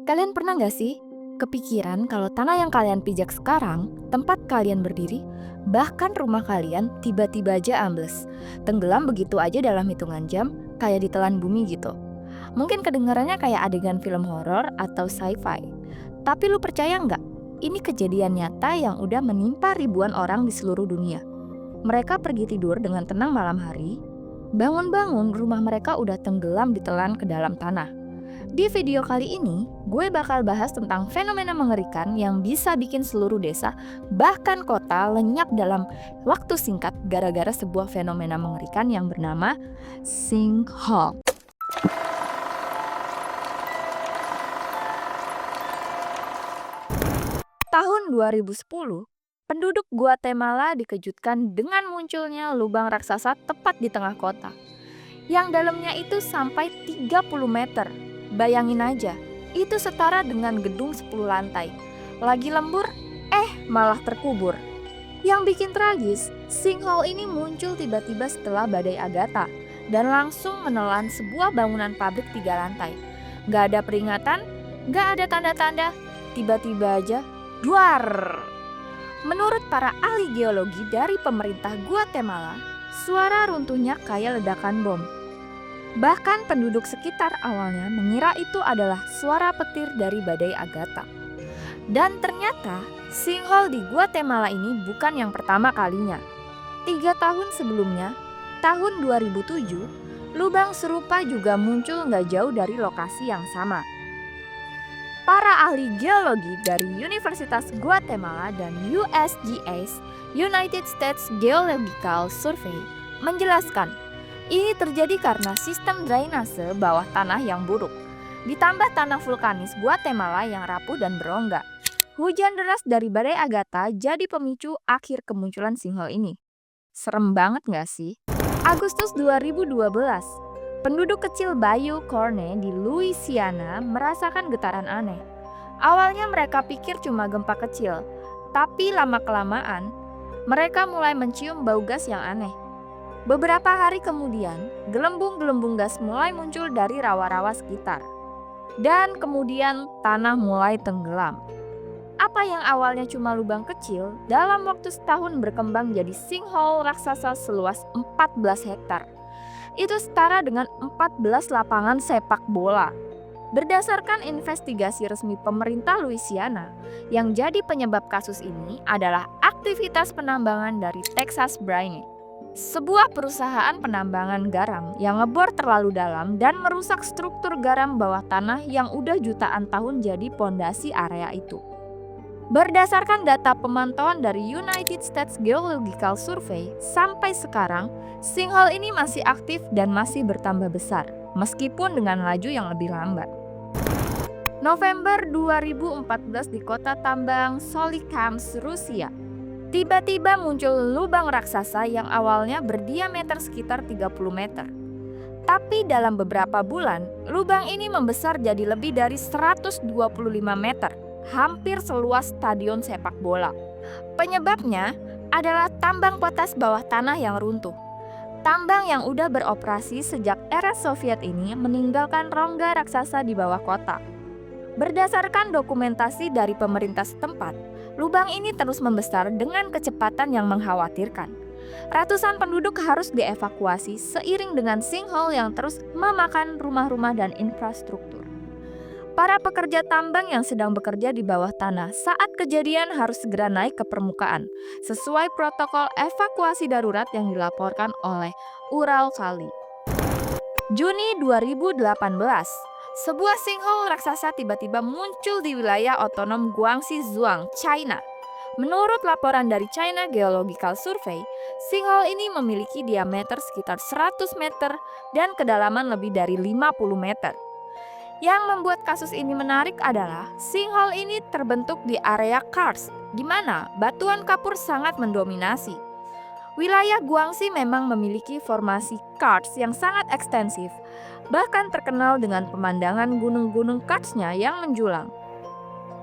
Kalian pernah nggak sih kepikiran kalau tanah yang kalian pijak sekarang, tempat kalian berdiri, bahkan rumah kalian tiba-tiba aja ambles, tenggelam begitu aja dalam hitungan jam, kayak ditelan bumi gitu. Mungkin kedengarannya kayak adegan film horor atau sci-fi. Tapi lu percaya nggak? Ini kejadian nyata yang udah menimpa ribuan orang di seluruh dunia. Mereka pergi tidur dengan tenang malam hari, bangun-bangun rumah mereka udah tenggelam ditelan ke dalam tanah. Di video kali ini, gue bakal bahas tentang fenomena mengerikan yang bisa bikin seluruh desa, bahkan kota, lenyap dalam waktu singkat gara-gara sebuah fenomena mengerikan yang bernama sinkhole. Tahun 2010, penduduk Guatemala dikejutkan dengan munculnya lubang raksasa tepat di tengah kota, yang dalamnya itu sampai 30 meter. Bayangin aja, itu setara dengan gedung 10 lantai. Lagi lembur, malah terkubur. Yang bikin tragis, sinkhole ini muncul tiba-tiba setelah badai Agatha dan langsung menelan sebuah bangunan pabrik 3 lantai. Gak ada peringatan, gak ada tanda-tanda, tiba-tiba aja, duar. Menurut para ahli geologi dari pemerintah Guatemala, suara runtuhnya kayak ledakan bom. Bahkan penduduk sekitar awalnya mengira itu adalah suara petir dari badai Agatha. Dan ternyata sinkhole di Guatemala ini bukan yang pertama kalinya. 3 tahun sebelumnya, tahun 2007, lubang serupa juga muncul nggak jauh dari lokasi yang sama. Para ahli geologi dari Universitas Guatemala dan USGS, United States Geological Survey, menjelaskan ini terjadi karena sistem drainase bawah tanah yang buruk, ditambah tanah vulkanis Guatemala yang rapuh dan berongga. Hujan deras dari badai Agatha jadi pemicu akhir kemunculan sinkhole ini. Serem banget gak sih? Agustus 2012, penduduk kecil Bayou Corne di Louisiana merasakan getaran aneh. Awalnya mereka pikir cuma gempa kecil, tapi lama-kelamaan mereka mulai mencium bau gas yang aneh. Beberapa hari kemudian, gelembung-gelembung gas mulai muncul dari rawa-rawa sekitar. Dan kemudian tanah mulai tenggelam. Apa yang awalnya cuma lubang kecil, dalam waktu setahun berkembang jadi sinkhole raksasa seluas 14 hektar. Itu setara dengan 14 lapangan sepak bola. Berdasarkan investigasi resmi pemerintah Louisiana, yang jadi penyebab kasus ini adalah aktivitas penambangan dari Texas Brine, sebuah perusahaan penambangan garam yang ngebor terlalu dalam dan merusak struktur garam bawah tanah yang udah jutaan tahun jadi pondasi area itu. Berdasarkan data pemantauan dari United States Geological Survey, sampai sekarang sinkhole ini masih aktif dan masih bertambah besar, meskipun dengan laju yang lebih lambat. November 2014 di kota tambang Solikamsk, Rusia, tiba-tiba muncul lubang raksasa yang awalnya berdiameter sekitar 30 meter. Tapi dalam beberapa bulan, lubang ini membesar jadi lebih dari 125 meter, hampir seluas stadion sepak bola. Penyebabnya adalah tambang potas bawah tanah yang runtuh. Tambang yang udah beroperasi sejak era Soviet ini meninggalkan rongga raksasa di bawah kota. Berdasarkan dokumentasi dari pemerintah setempat, lubang ini terus membesar dengan kecepatan yang mengkhawatirkan. Ratusan penduduk harus dievakuasi seiring dengan sinkhole yang terus memakan rumah-rumah dan infrastruktur. Para pekerja tambang yang sedang bekerja di bawah tanah saat kejadian harus segera naik ke permukaan, sesuai protokol evakuasi darurat yang dilaporkan oleh Uralkali. Juni 2018, sebuah sinkhole raksasa tiba-tiba muncul di wilayah otonom Guangxi Zhuang, China. Menurut laporan dari China Geological Survey, sinkhole ini memiliki diameter sekitar 100 meter dan kedalaman lebih dari 50 meter. Yang membuat kasus ini menarik adalah sinkhole ini terbentuk di area karst, di mana batuan kapur sangat mendominasi. Wilayah Guangxi memang memiliki formasi karst yang sangat ekstensif, bahkan terkenal dengan pemandangan gunung-gunung karstnya yang menjulang.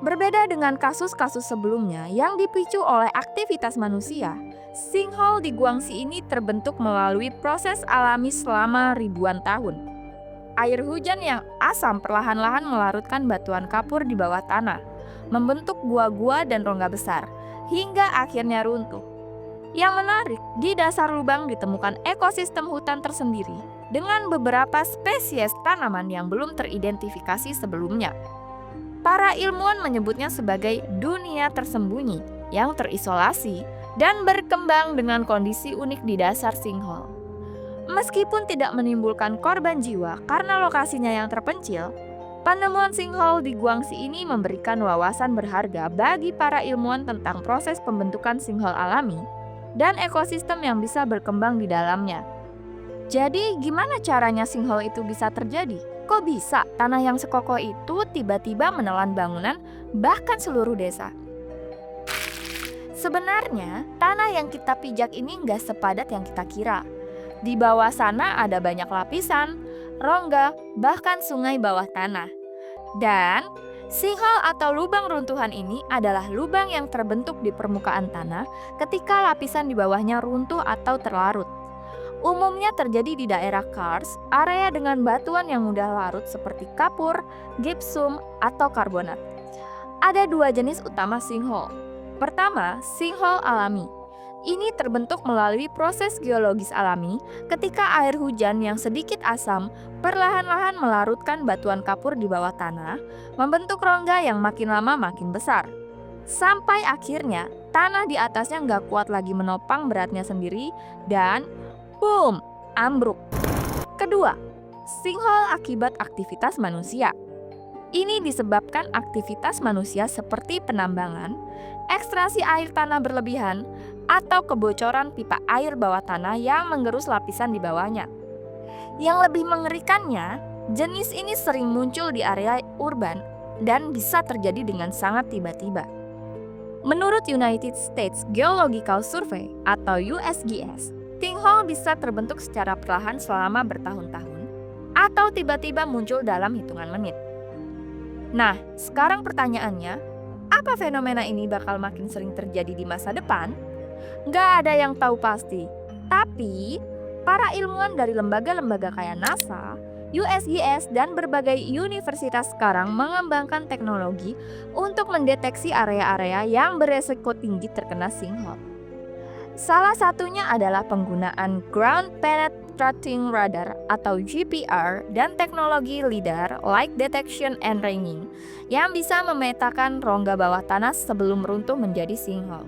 Berbeda dengan kasus-kasus sebelumnya yang dipicu oleh aktivitas manusia, sinkhole di Guangxi ini terbentuk melalui proses alami selama ribuan tahun. Air hujan yang asam perlahan-lahan melarutkan batuan kapur di bawah tanah, membentuk gua-gua dan rongga besar, hingga akhirnya runtuh. Yang menarik, di dasar lubang ditemukan ekosistem hutan tersendiri dengan beberapa spesies tanaman yang belum teridentifikasi sebelumnya. Para ilmuwan menyebutnya sebagai dunia tersembunyi yang terisolasi dan berkembang dengan kondisi unik di dasar sinkhole. Meskipun tidak menimbulkan korban jiwa karena lokasinya yang terpencil, penemuan sinkhole di Guangxi ini memberikan wawasan berharga bagi para ilmuwan tentang proses pembentukan sinkhole alami dan ekosistem yang bisa berkembang di dalamnya. Jadi, gimana caranya sinkhole itu bisa terjadi? Kok bisa tanah yang sekokoh itu tiba-tiba menelan bangunan, bahkan seluruh desa? Sebenarnya, tanah yang kita pijak ini nggak sepadat yang kita kira. Di bawah sana ada banyak lapisan, rongga, bahkan sungai bawah tanah. Dan sinkhole atau lubang runtuhan ini adalah lubang yang terbentuk di permukaan tanah ketika lapisan di bawahnya runtuh atau terlarut. Umumnya terjadi di daerah karst, area dengan batuan yang mudah larut seperti kapur, gipsum, atau karbonat. Ada dua jenis utama sinkhole. Pertama, sinkhole alami. Ini terbentuk melalui proses geologis alami ketika air hujan yang sedikit asam perlahan-lahan melarutkan batuan kapur di bawah tanah, membentuk rongga yang makin lama makin besar. Sampai akhirnya, tanah di atasnya nggak kuat lagi menopang beratnya sendiri dan boom, ambruk. Kedua, sinkhole akibat aktivitas manusia. Ini disebabkan aktivitas manusia seperti penambangan, ekstraksi air tanah berlebihan, atau kebocoran pipa air bawah tanah yang menggerus lapisan di bawahnya. Yang lebih mengerikannya, jenis ini sering muncul di area urban dan bisa terjadi dengan sangat tiba-tiba. Menurut United States Geological Survey atau USGS, sinkhole bisa terbentuk secara perlahan selama bertahun-tahun atau tiba-tiba muncul dalam hitungan menit. Nah, sekarang pertanyaannya, apa fenomena ini bakal makin sering terjadi di masa depan? Nggak ada yang tahu pasti, tapi para ilmuwan dari lembaga-lembaga kayak NASA, USGS, dan berbagai universitas sekarang mengembangkan teknologi untuk mendeteksi area-area yang beresiko tinggi terkena sinkhole. Salah satunya adalah penggunaan Ground Penetrating Radar atau GPR dan teknologi LIDAR Light Detection and Ringing yang bisa memetakan rongga bawah tanah sebelum runtuh menjadi sinkhole.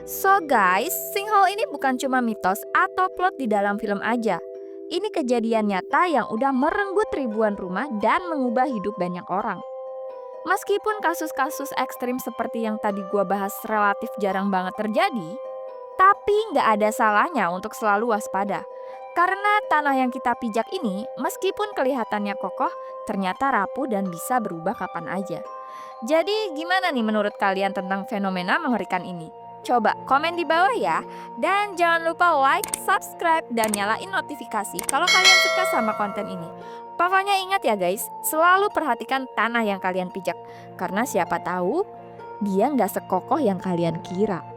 So guys, sinkhole ini bukan cuma mitos atau plot di dalam film aja. Ini kejadian nyata yang udah merenggut ribuan rumah dan mengubah hidup banyak orang. Meskipun kasus-kasus ekstrim seperti yang tadi gua bahas relatif jarang banget terjadi, tapi nggak ada salahnya untuk selalu waspada. Karena tanah yang kita pijak ini, meskipun kelihatannya kokoh, ternyata rapuh dan bisa berubah kapan aja. Jadi gimana nih menurut kalian tentang fenomena mengerikan ini? Coba komen di bawah ya. Dan jangan lupa like, subscribe, dan nyalain notifikasi kalau kalian suka sama konten ini. Pokoknya ingat ya guys, selalu perhatikan tanah yang kalian pijak. Karena siapa tahu, dia nggak sekokoh yang kalian kira.